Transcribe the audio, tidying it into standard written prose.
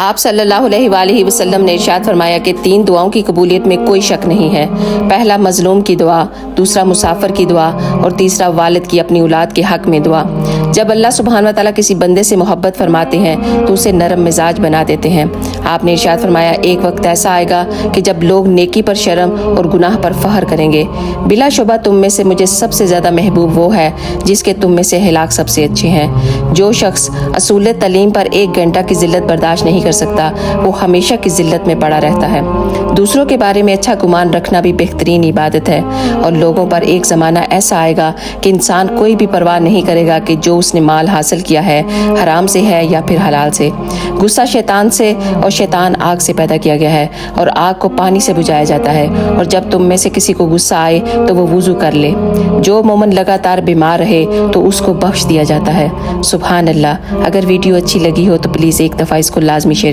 آپ صلی اللہ علیہ وآلہ وسلم نے ارشاد فرمایا کہ 3 دعاؤں کی قبولیت میں کوئی شک نہیں ہے۔ پہلا مظلوم کی دعا، دوسرا مسافر کی دعا اور تیسرا والد کی اپنی اولاد کے حق میں دعا۔ جب اللہ سبحانہ وتعالی کسی بندے سے محبت فرماتے ہیں تو اسے نرم مزاج بنا دیتے ہیں۔ آپ نے ارشاد فرمایا ایک وقت ایسا آئے گا کہ جب لوگ نیکی پر شرم اور گناہ پر فخر کریں گے۔ بلا شبہ تم میں سے مجھے سب سے زیادہ محبوب وہ ہے جس کے تم میں سے اخلاق سب سے اچھے ہیں۔ جو شخص اصول تعلیم پر 1 گھنٹہ کی ذلت برداشت نہیں کر سکتا وہ ہمیشہ کی ذلت میں پڑا رہتا ہے۔ دوسروں کے بارے میں اچھا گمان رکھنا بھی بہترین عبادت ہے، اور لوگوں پر ایک زمانہ ایسا آئے گا کہ انسان کوئی بھی پرواہ نہیں کرے گا کہ جو اس نے مال حاصل کیا ہے حرام سے ہے یا پھر حلال سے۔ غصہ شیطان سے، اور شیطان آگ سے پیدا کیا گیا ہے، اور آگ کو پانی سے بجھایا جاتا ہے، اور جب تم میں سے کسی کو غصہ آئے تو وہ وضو کر لے۔ جو مومن لگاتار بیمار رہے تو اس کو بخش دیا جاتا ہے۔ سبحان اللہ۔ اگر ویڈیو اچھی لگی ہو تو پلیز ایک دفعہ اس کو لازمی شیئر